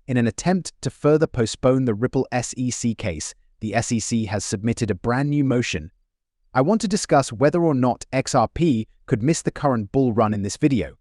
In an attempt to further postpone the Ripple SEC case, the SEC has submitted a brand new motion. I want to discuss whether or not XRP could miss the current bull run in this video.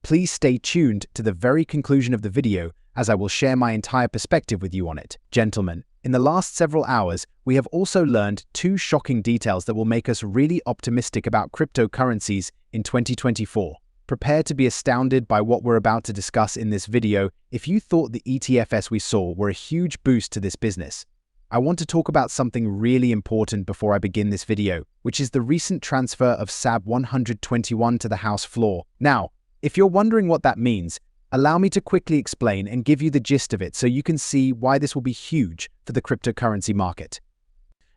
Please stay tuned to the very conclusion of the video, as I will share my entire perspective with you on it. Gentlemen, in the last several hours, we have also learned two shocking details that will make us really optimistic about cryptocurrencies in 2024. Prepare to be astounded by what we're about to discuss in this video if you thought the ETFs we saw were a huge boost to this business. I want to talk about something really important before I begin this video, which is the recent transfer of SAB 121 to the House floor. Now, if you're wondering what that means, allow me to quickly explain and give you the gist of it so you can see why this will be huge for the cryptocurrency market.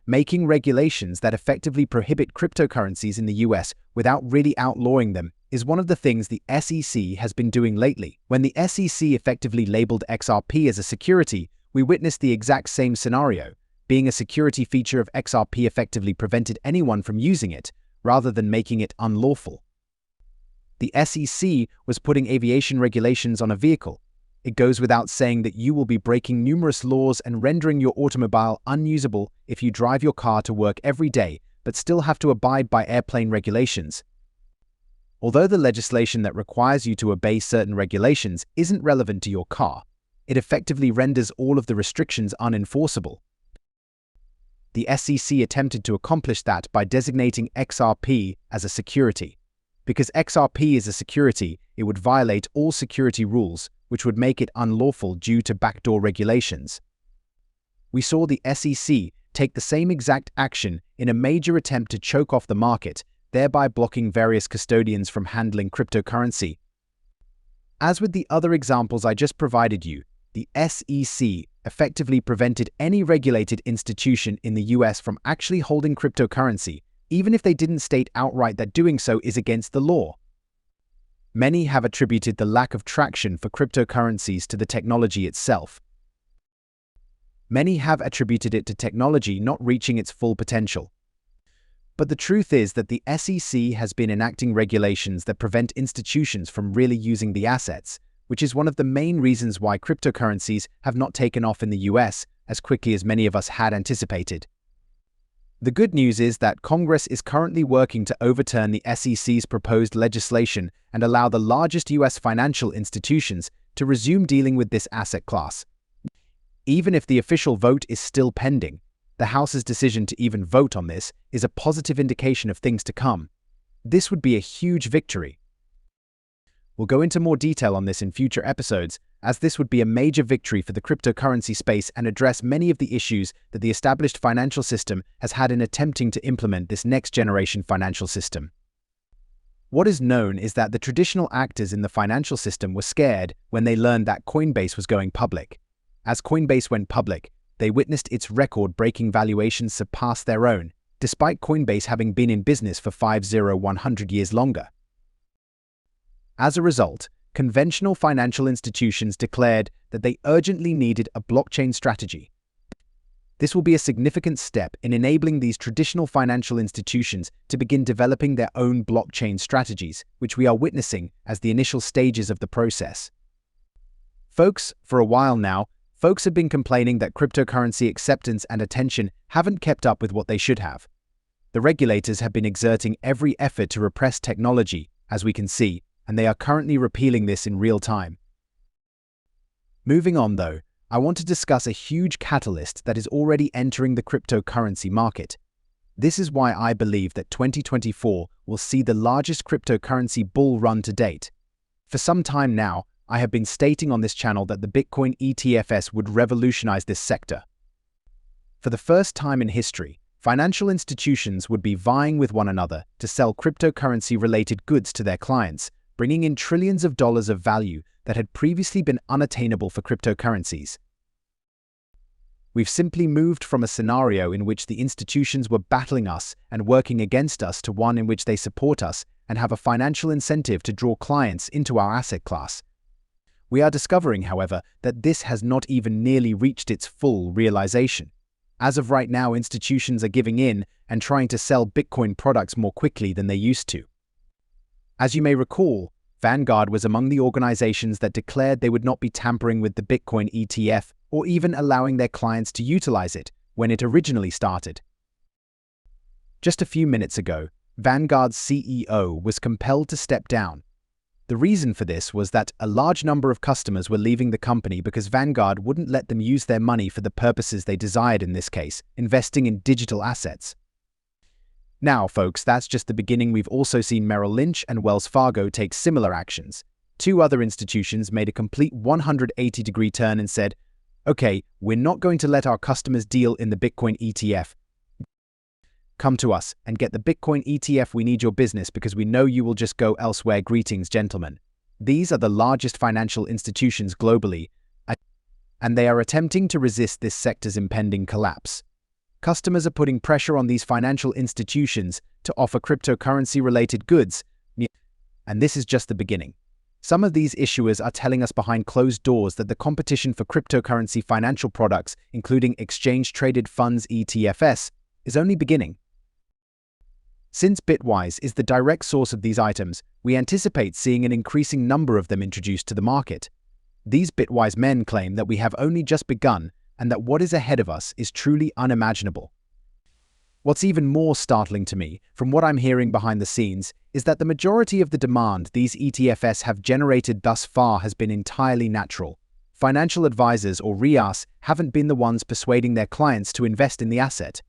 Making regulations that effectively prohibit cryptocurrencies in the US without really outlawing them is one of the things the SEC has been doing lately. When the SEC effectively labeled XRP as a security, we witnessed the exact same scenario. Being a security feature of XRP effectively prevented anyone from using it, rather than making it unlawful. The SEC was putting aviation regulations on a vehicle. It goes without saying that you will be breaking numerous laws and rendering your automobile unusable if you drive your car to work every day, but still have to abide by airplane regulations. Although the legislation that requires you to obey certain regulations isn't relevant to your car, it effectively renders all of the restrictions unenforceable. The SEC attempted to accomplish that by designating XRP as a security. Because XRP is a security, it would violate all security rules, which would make it unlawful due to backdoor regulations. We saw the SEC take the same exact action in a major attempt to choke off the market, thereby blocking various custodians from handling cryptocurrency. As with the other examples I just provided you, the SEC effectively prevented any regulated institution in the US from actually holding cryptocurrency, even if they didn't state outright that doing so is against the law. Many have attributed the lack of traction for cryptocurrencies to the technology itself. Many have attributed it to technology not reaching its full potential. But the truth is that the SEC has been enacting regulations that prevent institutions from really using the assets, which is one of the main reasons why cryptocurrencies have not taken off in the US as quickly as many of us had anticipated. The good news is that Congress is currently working to overturn the SEC's proposed legislation and allow the largest US financial institutions to resume dealing with this asset class. Even if the official vote is still pending, the House's decision to even vote on this is a positive indication of things to come. This would be a huge victory. We'll go into more detail on this in future episodes, as this would be a major victory for the cryptocurrency space and address many of the issues that the established financial system has had in attempting to implement this next-generation financial system. What is known is that the traditional actors in the financial system were scared when they learned that Coinbase was going public. As Coinbase went public, they witnessed its record-breaking valuations surpass their own, despite Coinbase having been in business for 100 years longer. As a result, conventional financial institutions declared that they urgently needed a blockchain strategy. This will be a significant step in enabling these traditional financial institutions to begin developing their own blockchain strategies, which we are witnessing as the initial stages of the process. Folks, for a while now, folks have been complaining that cryptocurrency acceptance and attention haven't kept up with what they should have. The regulators have been exerting every effort to repress technology, as we can see, and they are currently repealing this in real time. Moving on though, I want to discuss a huge catalyst that is already entering the cryptocurrency market. This is why I believe that 2024 will see the largest cryptocurrency bull run to date. For some time now, I have been stating on this channel that the Bitcoin ETFs would revolutionize this sector. For the first time in history, financial institutions would be vying with one another to sell cryptocurrency-related goods to their clients, bringing in trillions of dollars of value that had previously been unattainable for cryptocurrencies. We've simply moved from a scenario in which the institutions were battling us and working against us to one in which they support us and have a financial incentive to draw clients into our asset class. We are discovering, however, that this has not even nearly reached its full realization. As of right now, institutions are giving in and trying to sell Bitcoin products more quickly than they used to. As you may recall, Vanguard was among the organizations that declared they would not be tampering with the Bitcoin ETF or even allowing their clients to utilize it when it originally started. Just a few minutes ago, Vanguard's CEO was compelled to step down. The reason for this was that a large number of customers were leaving the company because Vanguard wouldn't let them use their money for the purposes they desired, in this case, investing in digital assets. Now, folks, that's just the beginning. We've also seen Merrill Lynch and Wells Fargo take similar actions. Two other institutions made a complete 180-degree turn and said, okay, we're not going to let our customers deal in the Bitcoin ETF. Come to us and get the Bitcoin ETF. We need your business because we know you will just go elsewhere. Greetings, gentlemen. These are the largest financial institutions globally, and they are attempting to resist this sector's impending collapse. Customers are putting pressure on these financial institutions to offer cryptocurrency-related goods, and this is just the beginning. Some of these issuers are telling us behind closed doors that the competition for cryptocurrency financial products, including exchange-traded funds ETFs, is only beginning. Since Bitwise is the direct source of these items, we anticipate seeing an increasing number of them introduced to the market. These Bitwise men claim that we have only just begun and that what is ahead of us is truly unimaginable. What's even more startling to me, from what I'm hearing behind the scenes, is that the majority of the demand these ETFs have generated thus far has been entirely natural. Financial advisors or RIAs haven't been the ones persuading their clients to invest in the asset.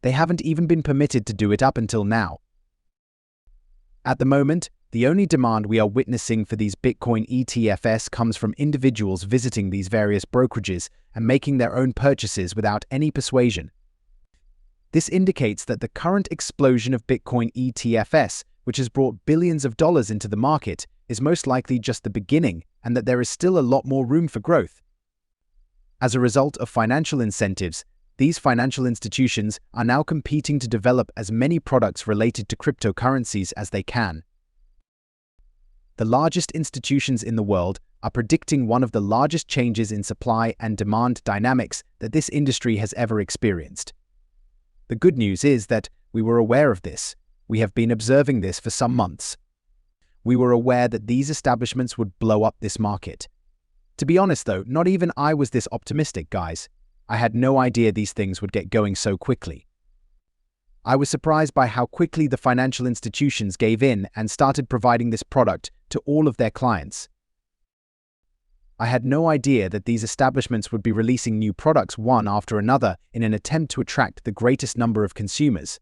They haven't even been permitted to do it up until now. At the moment, the only demand we are witnessing for these Bitcoin ETFs comes from individuals visiting these various brokerages and making their own purchases without any persuasion. This indicates that the current explosion of Bitcoin ETFs, which has brought billions of dollars into the market, is most likely just the beginning and that there is still a lot more room for growth. As a result of financial incentives, these financial institutions are now competing to develop as many products related to cryptocurrencies as they can. The largest institutions in the world are predicting one of the largest changes in supply and demand dynamics that this industry has ever experienced. The good news is that we were aware of this. We have been observing this for some months. We were aware that these establishments would blow up this market. To be honest though, not even I was this optimistic, guys. I had no idea these things would get going so quickly. I was surprised by how quickly the financial institutions gave in and started providing this product to all of their clients. I had no idea that these establishments would be releasing new products one after another in an attempt to attract the greatest number of consumers.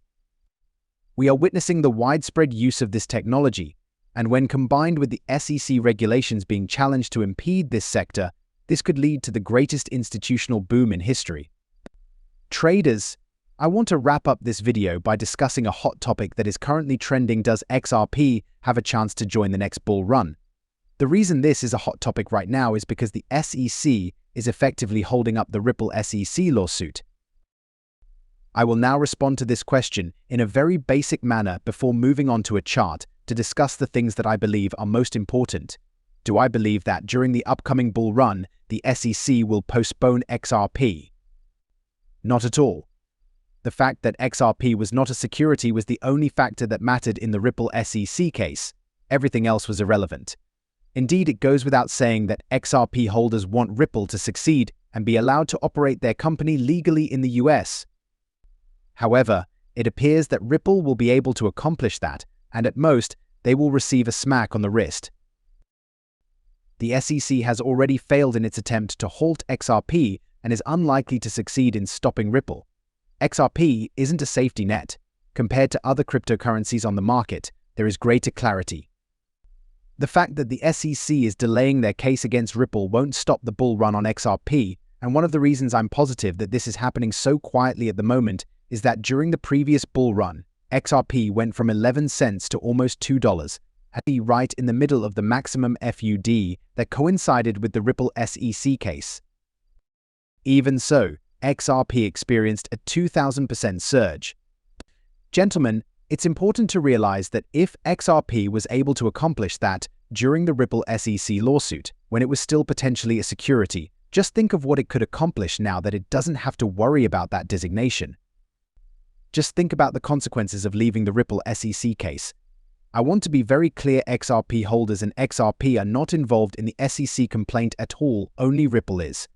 We are witnessing the widespread use of this technology, and when combined with the SEC regulations being challenged to impede this sector, this could lead to the greatest institutional boom in history. Traders, I want to wrap up this video by discussing a hot topic that is currently trending. Does XRP have a chance to join the next bull run? The reason this is a hot topic right now is because the SEC is effectively holding up the Ripple SEC lawsuit. I will now respond to this question in a very basic manner before moving on to a chart to discuss the things that I believe are most important. Do I believe that during the upcoming bull run, the SEC will postpone XRP? Not at all. The fact that XRP was not a security was the only factor that mattered in the Ripple SEC case. Everything else was irrelevant. Indeed, it goes without saying that XRP holders want Ripple to succeed and be allowed to operate their company legally in the US. However, it appears that Ripple will be able to accomplish that, and at most, they will receive a smack on the wrist. The SEC has already failed in its attempt to halt XRP and is unlikely to succeed in stopping Ripple. XRP isn't a safety net. Compared to other cryptocurrencies on the market, there is greater clarity. The fact that the SEC is delaying their case against Ripple won't stop the bull run on XRP, and one of the reasons I'm positive that this is happening so quietly at the moment is that during the previous bull run, XRP went from 11 cents to almost $2, right in the middle of the maximum FUD that coincided with the Ripple SEC case. Even so, XRP experienced a 2,000% surge. Gentlemen, it's important to realize that if XRP was able to accomplish that during the Ripple SEC lawsuit, when it was still potentially a security, just think of what it could accomplish now that it doesn't have to worry about that designation. Just think about the consequences of leaving the Ripple SEC case. I want to be very clear, XRP holders and XRP are not involved in the SEC complaint at all, only Ripple is.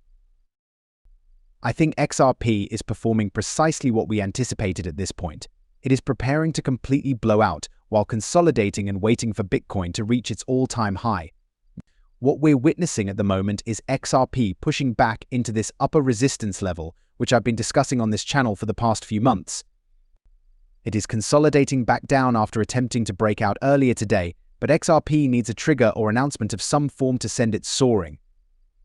I think XRP is performing precisely what we anticipated at this point. It is preparing to completely blow out while consolidating and waiting for Bitcoin to reach its all-time high. What we're witnessing at the moment is XRP pushing back into this upper resistance level, which I've been discussing on this channel for the past few months. It is consolidating back down after attempting to break out earlier today, but XRP needs a trigger or announcement of some form to send it soaring.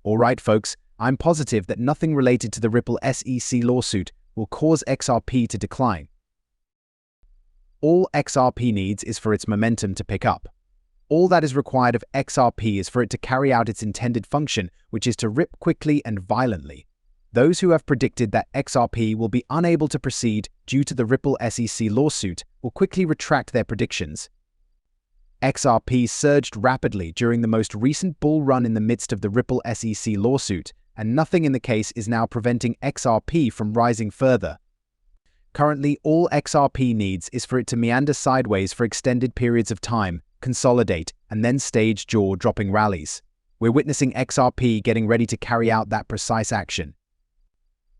Alright folks, I'm positive that nothing related to the Ripple SEC lawsuit will cause XRP to decline. All XRP needs is for its momentum to pick up. All that is required of XRP is for it to carry out its intended function, which is to rip quickly and violently. Those who have predicted that XRP will be unable to proceed due to the Ripple SEC lawsuit will quickly retract their predictions. XRP surged rapidly during the most recent bull run in the midst of the Ripple SEC lawsuit, and nothing in the case is now preventing XRP from rising further. Currently, all XRP needs is for it to meander sideways for extended periods of time, consolidate, and then stage jaw-dropping rallies. We're witnessing XRP getting ready to carry out that precise action.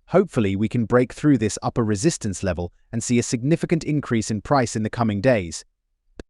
Hopefully, we can break through this upper resistance level and see a significant increase in price in the coming days.